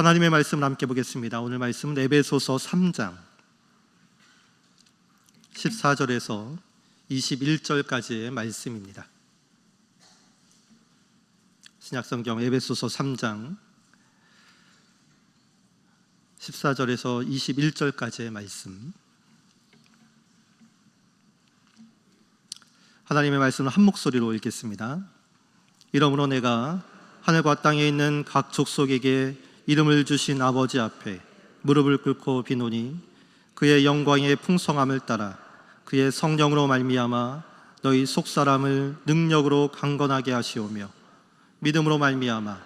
하나님의 말씀을 함께 보겠습니다. 오늘 말씀은 에베소서 3장 14절에서 21절까지의 말씀입니다. 신약성경 에베소서 3장 14절에서 21절까지의 말씀, 하나님의 말씀을 한 목소리로 읽겠습니다. 이러므로 내가 하늘과 땅에 있는 각 족속에게 이름을 주신 아버지 앞에 무릎을 꿇고 비노니 그의 영광의 풍성함을 따라 그의 성령으로 말미암아 너희 속사람을 능력으로 강건하게 하시오며 믿음으로 말미암아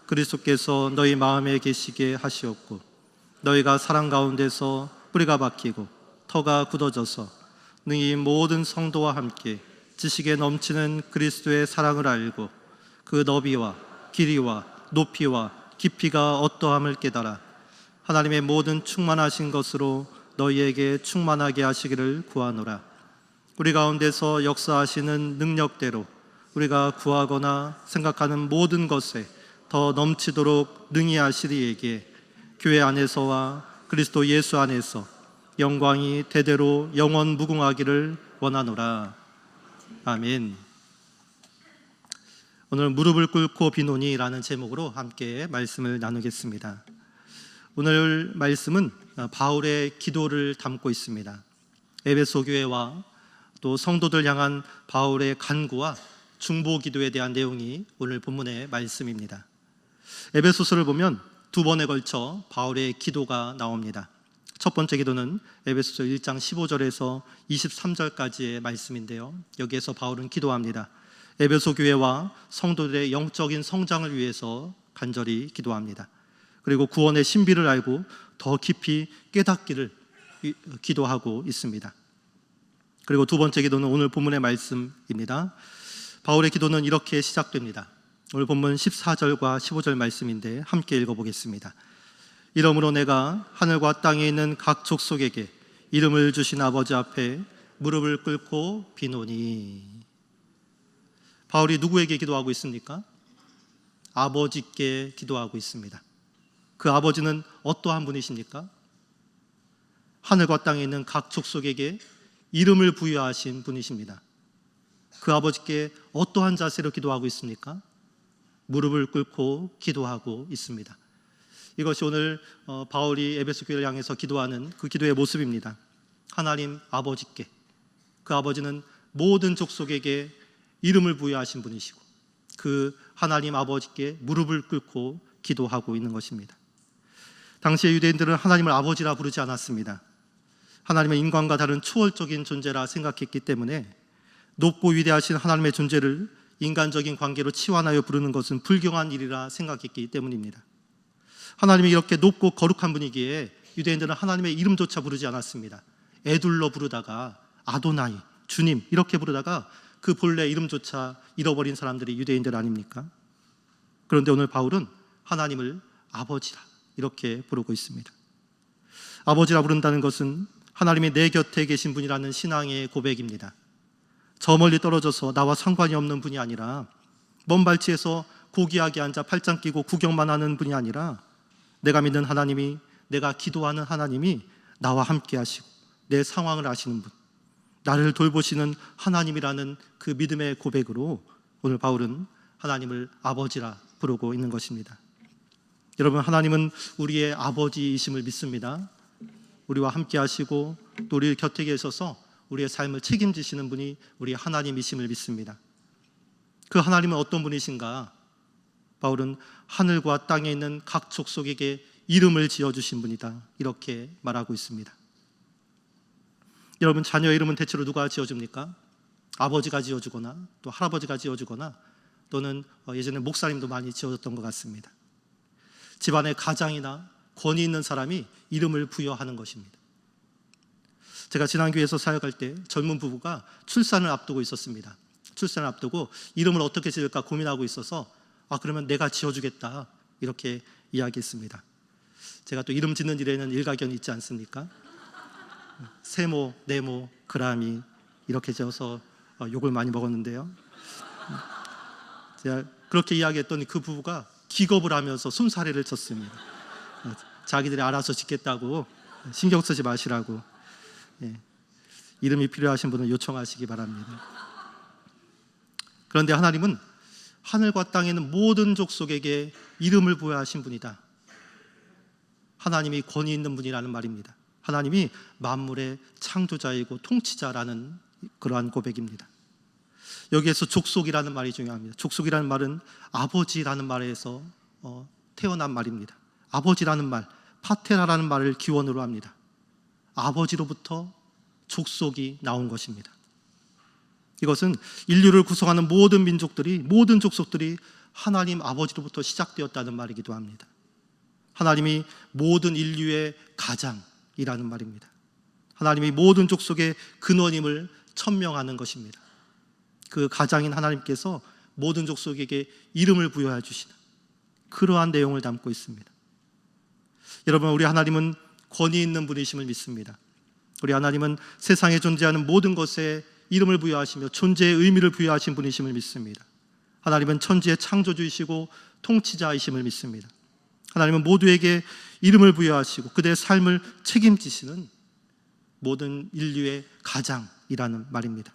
그리스도께서 너희 마음에 계시게 하시옵고 너희가 사랑 가운데서 뿌리가 박히고 터가 굳어져서 능히 모든 성도와 함께 지식에 넘치는 그리스도의 사랑을 알고 그 너비와 길이와 높이와 깊이가 어떠함을 깨달아 하나님의 모든 충만하신 것으로 너희에게 충만하게 하시기를 구하노라. 우리 가운데서 역사하시는 능력대로 우리가 구하거나 생각하는 모든 것에 더 넘치도록 능히 하시리에게 교회 안에서와 그리스도 예수 안에서 영광이 대대로 영원 무궁하기를 원하노라. 아멘. 오늘 무릎을 꿇고 비노니라는 제목으로 함께 말씀을 나누겠습니다. 오늘 말씀은 바울의 기도를 담고 있습니다. 에베소 교회와 또 성도들 향한 바울의 간구와 중보 기도에 대한 내용이 오늘 본문의 말씀입니다. 에베소서를 보면 두 번에 걸쳐 바울의 기도가 나옵니다. 첫 번째 기도는 에베소서 1장 15절에서 23절까지의 말씀인데요, 여기에서 바울은 기도합니다. 에베소 교회와 성도들의 영적인 성장을 위해서 간절히 기도합니다. 그리고 구원의 신비를 알고 더 깊이 깨닫기를 기도하고 있습니다. 그리고 두 번째 기도는 오늘 본문의 말씀입니다. 바울의 기도는 이렇게 시작됩니다. 오늘 본문 14절과 15절 말씀인데 함께 읽어보겠습니다. 이러므로 내가 하늘과 땅에 있는 각 족속에게 이름을 주신 아버지 앞에 무릎을 꿇고 비노니. 바울이 누구에게 기도하고 있습니까? 아버지께 기도하고 있습니다. 그 아버지는 어떠한 분이십니까? 하늘과 땅에 있는 각 족속에게 이름을 부여하신 분이십니다. 그 아버지께 어떠한 자세로 기도하고 있습니까? 무릎을 꿇고 기도하고 있습니다. 이것이 오늘 바울이 에베소 교회를 향해서 기도하는 그 기도의 모습입니다. 하나님 아버지께, 그 아버지는 모든 족속에게 이름을 부여하신 분이시고 그 하나님 아버지께 무릎을 꿇고 기도하고 있는 것입니다. 당시의 유대인들은 하나님을 아버지라 부르지 않았습니다. 하나님은 인간과 다른 초월적인 존재라 생각했기 때문에 높고 위대하신 하나님의 존재를 인간적인 관계로 치환하여 부르는 것은 불경한 일이라 생각했기 때문입니다. 하나님이 이렇게 높고 거룩한 분이기에 유대인들은 하나님의 이름조차 부르지 않았습니다. 애둘러 부르다가 아도나이, 주님 이렇게 부르다가 그 본래 이름조차 잃어버린 사람들이 유대인들 아닙니까? 그런데 오늘 바울은 하나님을 아버지라 이렇게 부르고 있습니다. 아버지라 부른다는 것은 하나님이 내 곁에 계신 분이라는 신앙의 고백입니다. 저 멀리 떨어져서 나와 상관이 없는 분이 아니라 먼 발치에서 고귀하게 앉아 팔짱 끼고 구경만 하는 분이 아니라 내가 믿는 하나님이, 내가 기도하는 하나님이 나와 함께 하시고 내 상황을 아시는 분, 나를 돌보시는 하나님이라는 그 믿음의 고백으로 오늘 바울은 하나님을 아버지라 부르고 있는 것입니다. 여러분, 하나님은 우리의 아버지이심을 믿습니다. 우리와 함께 하시고 또 우리 곁에 계셔서 우리의 삶을 책임지시는 분이 우리 하나님이심을 믿습니다. 그 하나님은 어떤 분이신가? 바울은 하늘과 땅에 있는 각 족속에게 이름을 지어주신 분이다 이렇게 말하고 있습니다. 여러분, 자녀의 이름은 대체로 누가 지어줍니까? 아버지가 지어주거나 또 할아버지가 지어주거나 또는 예전에 목사님도 많이 지어줬던 것 같습니다. 집안의 가장이나 권위 있는 사람이 이름을 부여하는 것입니다. 제가 지난 교회에서 사역할 때 젊은 부부가 출산을 앞두고 있었습니다. 출산을 앞두고 이름을 어떻게 지을까 고민하고 있어서 그러면 내가 지어주겠다 이렇게 이야기했습니다. 제가 또 이름 짓는 일에는 일가견이 있지 않습니까? 세모, 네모, 그라미 이렇게 지어서 욕을 많이 먹었는데요. 제가 그렇게 이야기했더니 그 부부가 기겁을 하면서 손사래를 쳤습니다. 자기들이 알아서 짓겠다고 신경 쓰지 마시라고. 이름이 필요하신 분은 요청하시기 바랍니다. 그런데 하나님은 하늘과 땅에 있는 모든 족속에게 이름을 부여하신 분이다. 하나님이 권위 있는 분이라는 말입니다. 하나님이 만물의 창조자이고 통치자라는 그러한 고백입니다. 여기에서 족속이라는 말이 중요합니다. 족속이라는 말은 아버지라는 말에서 태어난 말입니다. 아버지라는 말, 파테라라는 말을 기원으로 합니다. 아버지로부터 족속이 나온 것입니다. 이것은 인류를 구성하는 모든 민족들이, 모든 족속들이 하나님 아버지로부터 시작되었다는 말이기도 합니다. 하나님이 모든 인류의 가장이라는 말입니다. 하나님이 모든 족속의 근원임을 천명하는 것입니다. 그 가장인 하나님께서 모든 족속에게 이름을 부여해 주시는 그러한 내용을 담고 있습니다. 여러분, 우리 하나님은 권위 있는 분이심을 믿습니다. 우리 하나님은 세상에 존재하는 모든 것에 이름을 부여하시며 존재의 의미를 부여하신 분이심을 믿습니다. 하나님은 천지의 창조주이시고 통치자이심을 믿습니다. 하나님은 모두에게 이름을 부여하시고 그들의 삶을 책임지시는 모든 인류의 가장이라는 말입니다.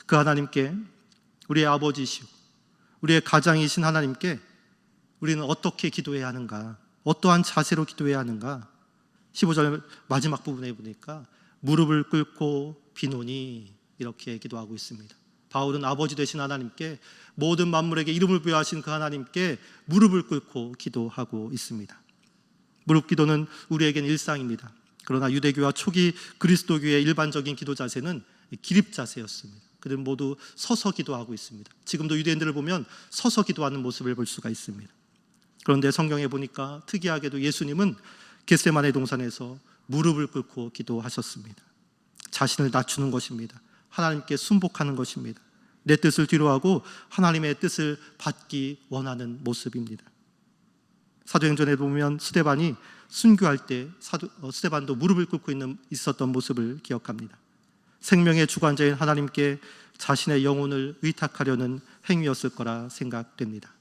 그 하나님께, 우리의 아버지이시고 우리의 가장이신 하나님께 우리는 어떻게 기도해야 하는가, 어떠한 자세로 기도해야 하는가. 15절 마지막 부분에 보니까 무릎을 꿇고 비노니 이렇게 기도하고 있습니다. 바울은 아버지 되신 하나님께, 모든 만물에게 이름을 부여하신 그 하나님께 무릎을 꿇고 기도하고 있습니다. 무릎 기도는 우리에겐 일상입니다. 그러나 유대교와 초기 그리스도교의 일반적인 기도 자세는 기립 자세였습니다. 그들은 모두 서서 기도하고 있습니다. 지금도 유대인들을 보면 서서 기도하는 모습을 볼 수가 있습니다. 그런데 성경에 보니까 특이하게도 예수님은 겟세마네 동산에서 무릎을 꿇고 기도하셨습니다. 자신을 낮추는 것입니다. 하나님께 순복하는 것입니다. 내 뜻을 뒤로하고 하나님의 뜻을 받기 원하는 모습입니다. 사도행전에 보면 스데반이 순교할 때 스데반도 무릎을 꿇고 있었던 모습을 기억합니다. 생명의 주관자인 하나님께 자신의 영혼을 의탁하려는 행위였을 거라 생각됩니다.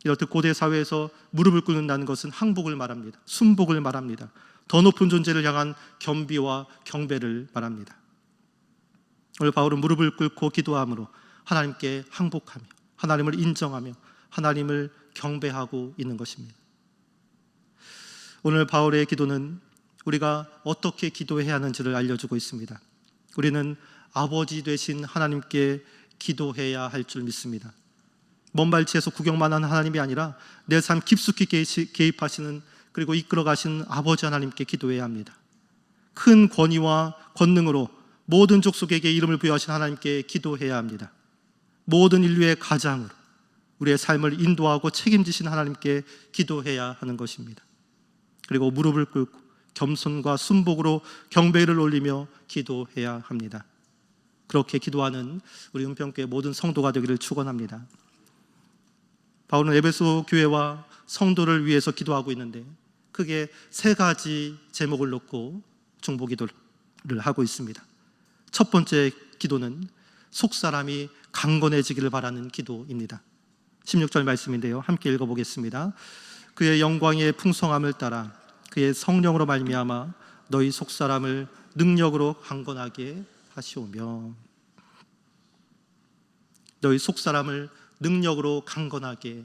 이렇듯 고대 사회에서 무릎을 꿇는다는 것은 항복을 말합니다. 순복을 말합니다. 더 높은 존재를 향한 겸비와 경배를 말합니다. 오늘 바울은 무릎을 꿇고 기도함으로 하나님께 항복하며 하나님을 인정하며 하나님을 경배하고 있는 것입니다. 오늘 바울의 기도는 우리가 어떻게 기도해야 하는지를 알려주고 있습니다. 우리는 아버지 되신 하나님께 기도해야 할 줄 믿습니다. 먼 발치에서 구경만 하는 하나님이 아니라 내 삶 깊숙이 개입하시는, 그리고 이끌어 가시는 아버지 하나님께 기도해야 합니다. 큰 권위와 권능으로 모든 족속에게 이름을 부여하신 하나님께 기도해야 합니다. 모든 인류의 가장으로 우리의 삶을 인도하고 책임지신 하나님께 기도해야 하는 것입니다. 그리고 무릎을 꿇고 겸손과 순복으로 경배를 올리며 기도해야 합니다. 그렇게 기도하는 우리 은평교회 모든 성도가 되기를 축원합니다. 바울은 에베소 교회와 성도를 위해서 기도하고 있는데 크게 세 가지 제목을 놓고 중보 기도를 하고 있습니다. 첫 번째 기도는 속사람이 강건해지기를 바라는 기도입니다. 16절 말씀인데요, 함께 읽어보겠습니다. 그의 영광의 풍성함을 따라 그의 성령으로 말미암아 너희 속사람을 능력으로 강건하게 하시오며. 너희 속사람을 능력으로 강건하게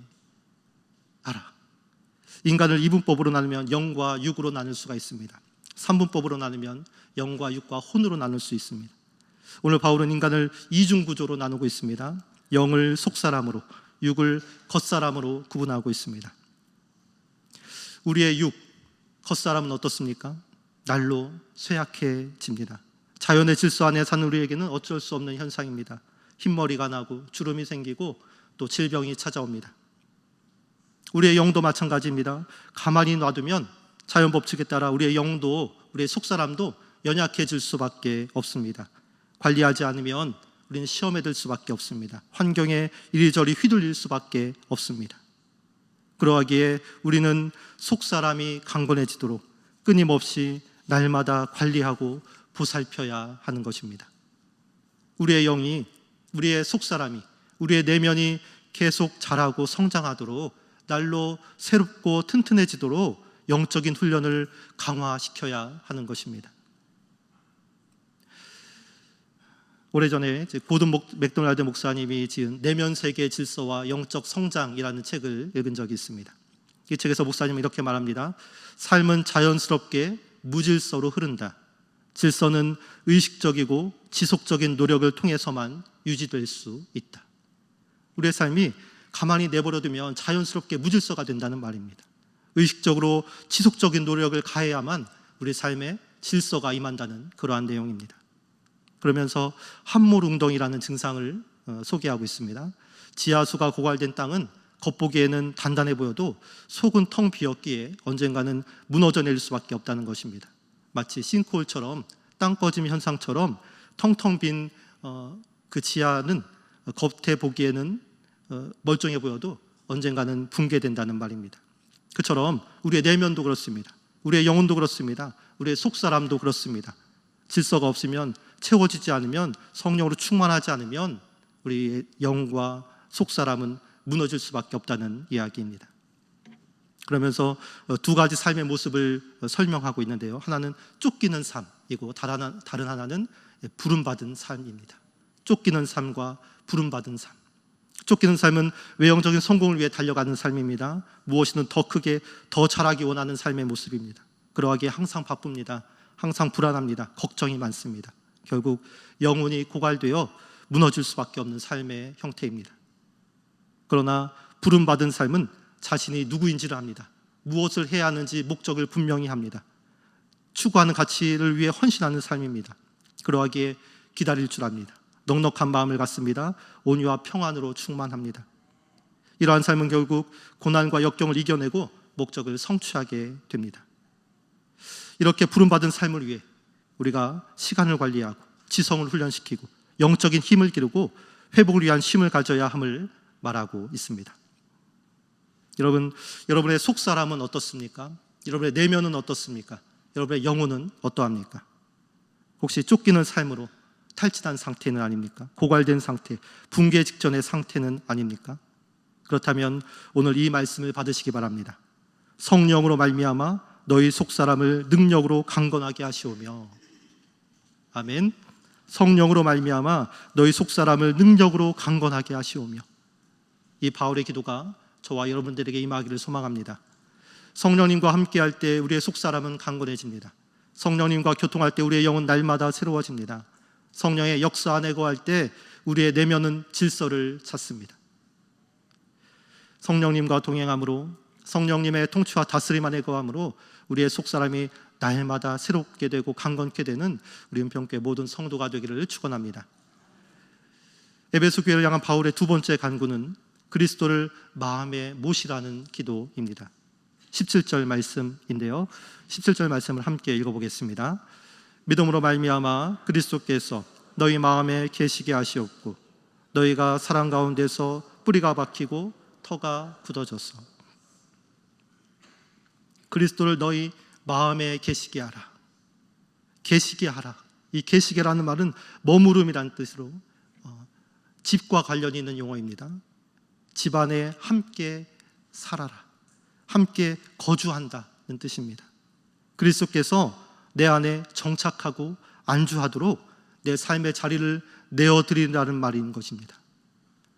하라. 인간을 이분법으로 나누면 영과 육으로 나눌 수가 있습니다. 삼분법으로 나누면 영과 육과 혼으로 나눌 수 있습니다. 오늘 바울은 인간을 이중구조로 나누고 있습니다. 영을 속사람으로, 육을 겉사람으로 구분하고 있습니다. 우리의 육, 겉사람은 어떻습니까? 날로 쇠약해집니다. 자연의 질서 안에 사는 우리에게는 어쩔 수 없는 현상입니다. 흰머리가 나고 주름이 생기고 또 질병이 찾아옵니다. 우리의 영도 마찬가지입니다. 가만히 놔두면 자연 법칙에 따라 우리의 영도, 우리의 속사람도 연약해질 수밖에 없습니다. 관리하지 않으면 우리는 시험에 들 수밖에 없습니다. 환경에 이리저리 휘둘릴 수밖에 없습니다. 그러하기에 우리는 속사람이 강건해지도록 끊임없이 날마다 관리하고 보살펴야 하는 것입니다. 우리의 영이, 우리의 속사람이, 우리의 내면이 계속 자라고 성장하도록 날로 새롭고 튼튼해지도록 영적인 훈련을 강화시켜야 하는 것입니다. 오래전에 고든 맥도날드 목사님이 지은 내면 세계의 질서와 영적 성장이라는 책을 읽은 적이 있습니다. 이 책에서 목사님은 이렇게 말합니다. 삶은 자연스럽게 무질서로 흐른다. 질서는 의식적이고 지속적인 노력을 통해서만 유지될 수 있다. 우리의 삶이 가만히 내버려두면 자연스럽게 무질서가 된다는 말입니다. 의식적으로 지속적인 노력을 가해야만 우리 삶에 질서가 임한다는 그러한 내용입니다. 그러면서 함몰웅덩이라는 증상을 소개하고 있습니다. 지하수가 고갈된 땅은 겉보기에는 단단해 보여도 속은 텅 비었기에 언젠가는 무너져 내릴 수밖에 없다는 것입니다. 마치 싱크홀처럼 땅 꺼짐 현상처럼 텅텅 빈 그 지하는 겉에 보기에는 멀쩡해 보여도 언젠가는 붕괴된다는 말입니다. 그처럼 우리의 내면도 그렇습니다. 우리의 영혼도 그렇습니다. 우리의 속사람도 그렇습니다. 질서가 없으면, 채워지지 않으면, 성령으로 충만하지 않으면 우리의 영과 속사람은 무너질 수밖에 없다는 이야기입니다. 그러면서 두 가지 삶의 모습을 설명하고 있는데요. 하나는 쫓기는 삶이고 다른 하나는 부름받은 삶입니다. 쫓기는 삶과 부름받은 삶. 쫓기는 삶은 외형적인 성공을 위해 달려가는 삶입니다. 무엇이든 더 크게, 더 잘하기 원하는 삶의 모습입니다. 그러하기에 항상 바쁩니다. 항상 불안합니다. 걱정이 많습니다. 결국 영혼이 고갈되어 무너질 수밖에 없는 삶의 형태입니다. 그러나 부름받은 삶은 자신이 누구인지를 압니다. 무엇을 해야 하는지 목적을 분명히 합니다. 추구하는 가치를 위해 헌신하는 삶입니다. 그러하기에 기다릴 줄 압니다. 넉넉한 마음을 갖습니다. 온유와 평안으로 충만합니다. 이러한 삶은 결국 고난과 역경을 이겨내고 목적을 성취하게 됩니다. 이렇게 부름받은 삶을 위해 우리가 시간을 관리하고 지성을 훈련시키고 영적인 힘을 기르고 회복을 위한 힘을 가져야 함을 말하고 있습니다. 여러분의 속사람은 어떻습니까? 여러분의 내면은 어떻습니까? 여러분의 영혼은 어떠합니까? 혹시 쫓기는 삶으로 탈진한 상태는 아닙니까? 고갈된 상태, 붕괴 직전의 상태는 아닙니까? 그렇다면 오늘 이 말씀을 받으시기 바랍니다. 성령으로 말미암아 너희 속사람을 능력으로 강건하게 하시오며, 아멘. 성령으로 말미암아 너희 속사람을 능력으로 강건하게 하시오며. 이 바울의 기도가 저와 여러분들에게 임하기를 소망합니다. 성령님과 함께할 때 우리의 속사람은 강건해집니다. 성령님과 교통할 때 우리의 영은 날마다 새로워집니다. 성령의 역사 안에 거할 때 우리의 내면은 질서를 찾습니다. 성령님과 동행함으로, 성령님의 통치와 다스림 안에 거함으로 우리의 속사람이 날마다 새롭게 되고 강건케 되는 우리 은평교회 모든 성도가 되기를 축원합니다. 에베소 교회를 향한 바울의 두 번째 간구는 그리스도를 마음에 모시라는 기도입니다. 17절 말씀인데요. 17절 말씀을 함께 읽어보겠습니다. 믿음으로 말미암아 그리스도께서 너희 마음에 계시게 하시옵고 너희가 사랑 가운데서 뿌리가 박히고 터가 굳어져서. 그리스도를 너희 마음에 계시게 하라. 계시게 하라. 이 계시게라는 말은 머무름이라는 뜻으로 집과 관련이 있는 용어입니다. 집 안에 함께 살아라. 함께 거주한다는 뜻입니다. 그리스도께서 내 안에 정착하고 안주하도록 내 삶의 자리를 내어드리라는 말인 것입니다.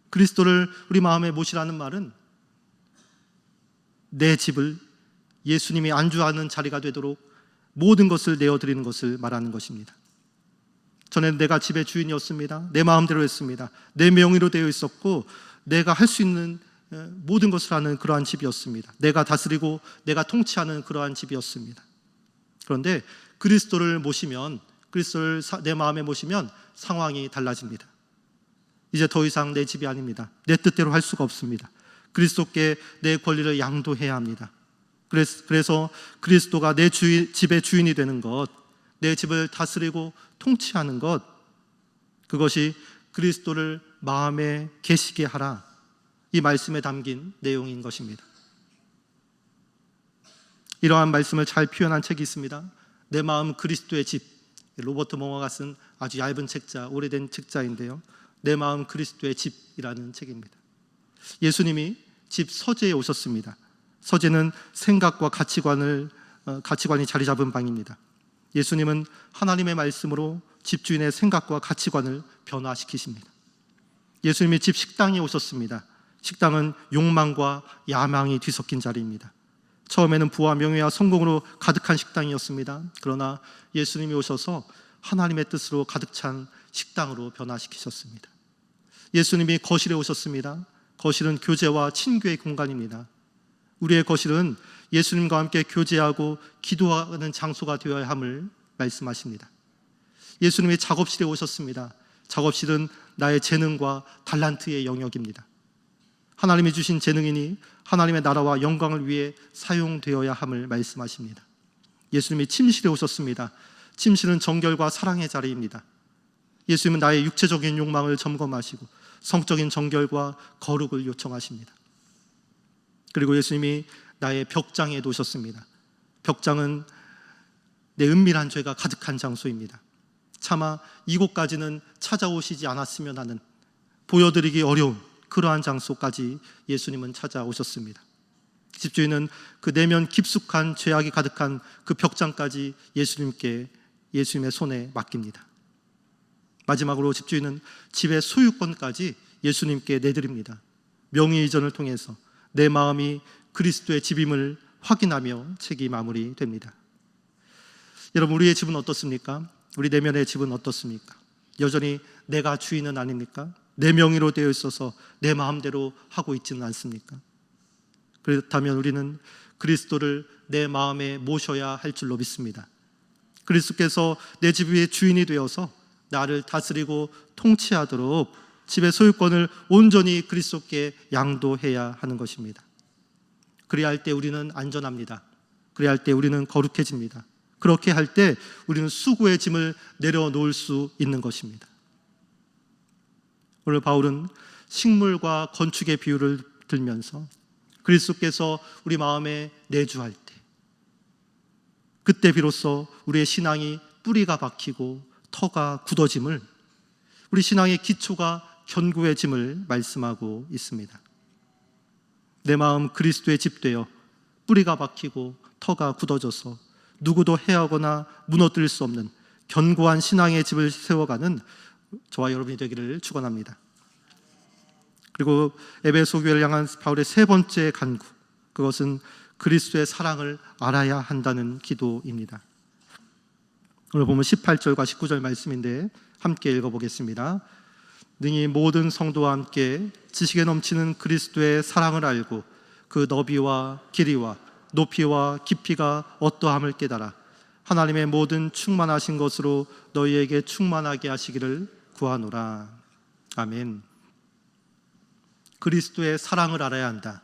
그리스도를 우리 마음에 모시라는 말은 내 집을 예수님이 안주하는 자리가 되도록 모든 것을 내어드리는 것을 말하는 것입니다. 전에는 내가 집의 주인이었습니다. 내 마음대로 했습니다. 내 명의로 되어 있었고 내가 할 수 있는 모든 것을 하는 그러한 집이었습니다. 내가 다스리고 내가 통치하는 그러한 집이었습니다. 그런데 그리스도를 모시면, 그리스도를 내 마음에 모시면 상황이 달라집니다. 이제 더 이상 내 집이 아닙니다. 내 뜻대로 할 수가 없습니다. 그리스도께 내 권리를 양도해야 합니다. 그래서 그리스도가 내 집의 주인이 되는 것, 내 집을 다스리고 통치하는 것, 그것이 그리스도를 마음에 계시게 하라, 이 말씀에 담긴 내용인 것입니다. 이러한 말씀을 잘 표현한 책이 있습니다. 내 마음 그리스도의 집, 로버트 몽어가 쓴 아주 얇은 책자, 오래된 책자인데요. 내 마음 그리스도의 집이라는 책입니다. 예수님이 집 서재에 오셨습니다. 서재는 생각과 가치관이 자리 잡은 방입니다. 예수님은 하나님의 말씀으로 집주인의 생각과 가치관을 변화시키십니다. 예수님이 집 식당에 오셨습니다. 식당은 욕망과 야망이 뒤섞인 자리입니다. 처음에는 부와 명예와 성공으로 가득한 식당이었습니다. 그러나 예수님이 오셔서 하나님의 뜻으로 가득 찬 식당으로 변화시키셨습니다. 예수님이 거실에 오셨습니다. 거실은 교제와 친교의 공간입니다. 우리의 거실은 예수님과 함께 교제하고 기도하는 장소가 되어야 함을 말씀하십니다. 예수님이 작업실에 오셨습니다. 작업실은 나의 재능과 달란트의 영역입니다. 하나님이 주신 재능이니 하나님의 나라와 영광을 위해 사용되어야 함을 말씀하십니다. 예수님이 침실에 오셨습니다. 침실은 정결과 사랑의 자리입니다. 예수님은 나의 육체적인 욕망을 점검하시고 성적인 정결과 거룩을 요청하십니다. 그리고 예수님이 나의 벽장에 놓으셨습니다. 벽장은 내 은밀한 죄가 가득한 장소입니다. 차마 이곳까지는 찾아오시지 않았으면 하는, 보여드리기 어려운 그러한 장소까지 예수님은 찾아오셨습니다. 집주인은 그 내면 깊숙한 죄악이 가득한 그 벽장까지 예수님의 손에 맡깁니다. 마지막으로 집주인은 집의 소유권까지 예수님께 내드립니다. 명의 이전을 통해서 내 마음이 그리스도의 집임을 확인하며 책이 마무리됩니다. 여러분, 우리의 집은 어떻습니까? 우리 내면의 집은 어떻습니까? 여전히 내가 주인은 아닙니까? 내 명의로 되어 있어서 내 마음대로 하고 있지는 않습니까? 그렇다면 우리는 그리스도를 내 마음에 모셔야 할 줄로 믿습니다. 그리스도께서 내 집의 주인이 되어서 나를 다스리고 통치하도록 집의 소유권을 온전히 그리스도께 양도해야 하는 것입니다. 그래야 할 때 우리는 안전합니다. 그래야 할 때 우리는 거룩해집니다. 그렇게 할 때 우리는 수고의 짐을 내려놓을 수 있는 것입니다. 오늘 바울은 식물과 건축의 비유를 들면서 그리스도께서 우리 마음에 내주할 때, 그때 비로소 우리의 신앙이 뿌리가 박히고 터가 굳어짐을, 우리 신앙의 기초가 견고해짐을 말씀하고 있습니다. 내 마음 그리스도의 집 되어 뿌리가 박히고 터가 굳어져서 누구도 해하거나 무너뜨릴 수 없는 견고한 신앙의 집을 세워가는 저와 여러분이 되기를 축원합니다. 그리고 에베소 교회를 향한 바울의 세 번째 간구, 그것은 그리스도의 사랑을 알아야 한다는 기도입니다. 오늘 보면 18절과 19절 말씀인데 함께 읽어보겠습니다. 능히 모든 성도와 함께 지식에 넘치는 그리스도의 사랑을 알고 그 너비와 길이와 높이와 깊이가 어떠함을 깨달아 하나님의 모든 충만하신 것으로 너희에게 충만하게 하시기를 구하노라. 아멘. 그리스도의 사랑을 알아야 한다.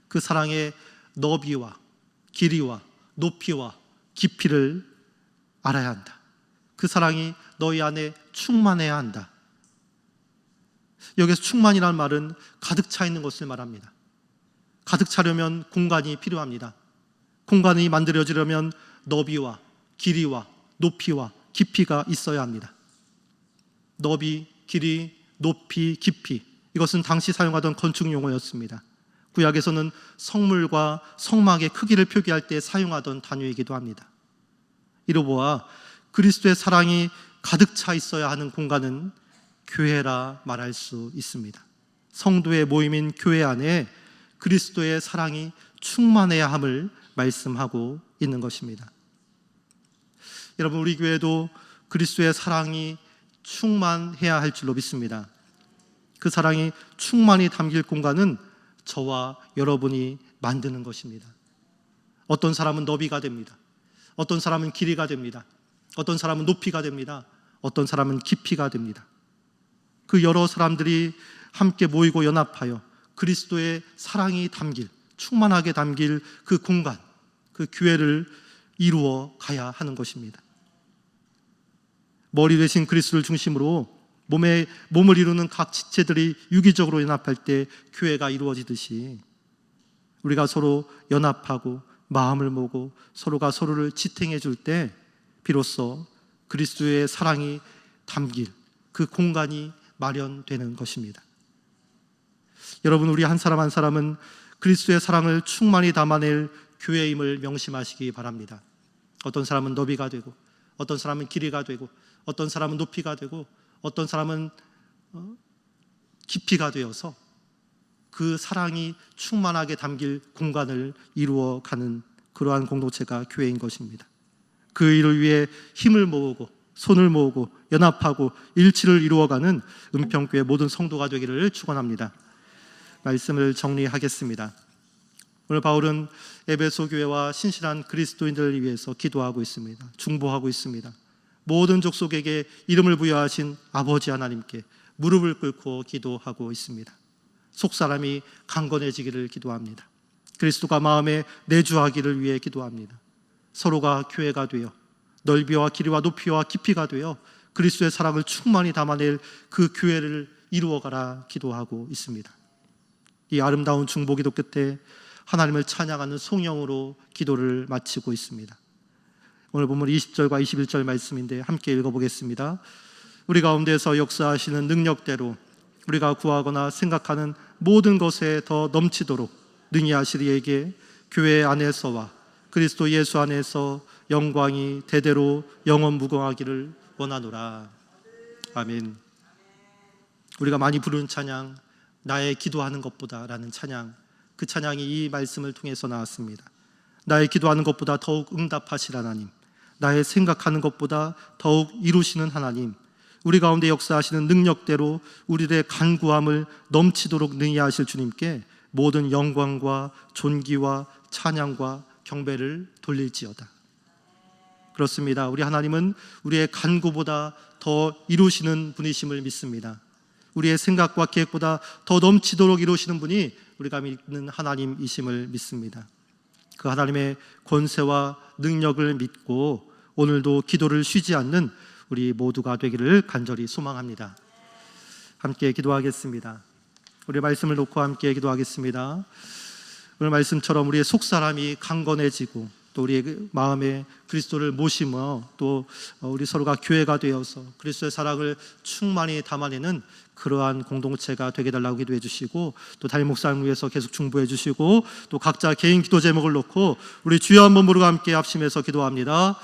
그 사랑의 너비와 길이와 높이와 깊이를 알아야 한다. 그 사랑이 너희 안에 충만해야 한다. 여기서 충만이라는 말은 가득 차 있는 것을 말합니다. 가득 차려면 공간이 필요합니다. 공간이 만들어지려면 너비와 길이와 높이와 깊이가 있어야 합니다. 너비, 길이, 높이, 깊이, 이것은 당시 사용하던 건축 용어였습니다. 구약에서는 성물과 성막의 크기를 표기할 때 사용하던 단위이기도 합니다. 이로 보아 그리스도의 사랑이 가득 차 있어야 하는 공간은 교회라 말할 수 있습니다. 성도의 모임인 교회 안에 그리스도의 사랑이 충만해야 함을 말씀하고 있는 것입니다. 여러분, 우리 교회도 그리스도의 사랑이 충만해야 할 줄로 믿습니다. 그 사랑이 충만히 담길 공간은 저와 여러분이 만드는 것입니다. 어떤 사람은 너비가 됩니다. 어떤 사람은 길이가 됩니다. 어떤 사람은 높이가 됩니다. 어떤 사람은 깊이가 됩니다. 그 여러 사람들이 함께 모이고 연합하여 그리스도의 사랑이 담길, 충만하게 담길 그 공간, 그 교회를 이루어 가야 하는 것입니다. 머리 대신 그리스도를 중심으로 몸을 이루는 각 지체들이 유기적으로 연합할 때 교회가 이루어지듯이 우리가 서로 연합하고 마음을 모으고 서로가 서로를 지탱해 줄 때 비로소 그리스도의 사랑이 담길 그 공간이 마련되는 것입니다. 여러분, 우리 한 사람 한 사람은 그리스도의 사랑을 충만히 담아낼 교회임을 명심하시기 바랍니다. 어떤 사람은 너비가 되고, 어떤 사람은 길이가 되고, 어떤 사람은 높이가 되고, 어떤 사람은 깊이가 되어서 그 사랑이 충만하게 담길 공간을 이루어가는 그러한 공동체가 교회인 것입니다. 그 일을 위해 힘을 모으고 손을 모으고 연합하고 일치를 이루어가는 은평교회 모든 성도가 되기를 축원합니다. 말씀을 정리하겠습니다. 오늘 바울은 에베소 교회와 신실한 그리스도인들을 위해서 기도하고 있습니다. 중보하고 있습니다. 모든 족속에게 이름을 부여하신 아버지 하나님께 무릎을 꿇고 기도하고 있습니다. 속사람이 강건해지기를 기도합니다. 그리스도가 마음에 내주하기를 위해 기도합니다. 서로가 교회가 되어 넓이와 길이와 높이와 깊이가 되어 그리스도의 사랑을 충만히 담아낼 그 교회를 이루어가라 기도하고 있습니다. 이 아름다운 중보 기도 끝에 하나님을 찬양하는 송영으로 기도를 마치고 있습니다. 오늘 본문 20절과 21절 말씀인데 함께 읽어보겠습니다. 우리 가운데서 역사하시는 능력대로 우리가 구하거나 생각하는 모든 것에 더 넘치도록 능히 하시리에게 교회 안에서와 그리스도 예수 안에서 영광이 대대로 영원 무궁하기를 원하노라. 아멘. 우리가 많이 부르는 찬양, 나의 기도하는 것보다 라는 찬양, 그 찬양이 이 말씀을 통해서 나왔습니다. 나의 기도하는 것보다 더욱 응답하실 하나님, 나의 생각하는 것보다 더욱 이루시는 하나님, 우리 가운데 역사하시는 능력대로 우리들의 간구함을 넘치도록 능히 하실 주님께 모든 영광과 존귀와 찬양과 경배를 돌릴지어다. 그렇습니다. 우리 하나님은 우리의 간구보다 더 이루시는 분이심을 믿습니다. 우리의 생각과 계획보다 더 넘치도록 이루시는 분이 우리가 믿는 하나님이심을 믿습니다. 그 하나님의 권세와 능력을 믿고 오늘도 기도를 쉬지 않는 우리 모두가 되기를 간절히 소망합니다. 함께 기도하겠습니다. 우리 말씀을 놓고 함께 기도하겠습니다. 오늘 말씀처럼 우리의 속사람이 강건해지고 또 우리의 마음에 그리스도를 모시며 또 우리 서로가 교회가 되어서 그리스도의 사랑을 충만히 담아내는 그러한 공동체가 되게 달라고 기도해 주시고 또 담임 목사님 위해서 계속 중보해 주시고 또 각자 개인 기도 제목을 놓고 우리 주여 한 번 부르고 함께 합심해서 기도합니다.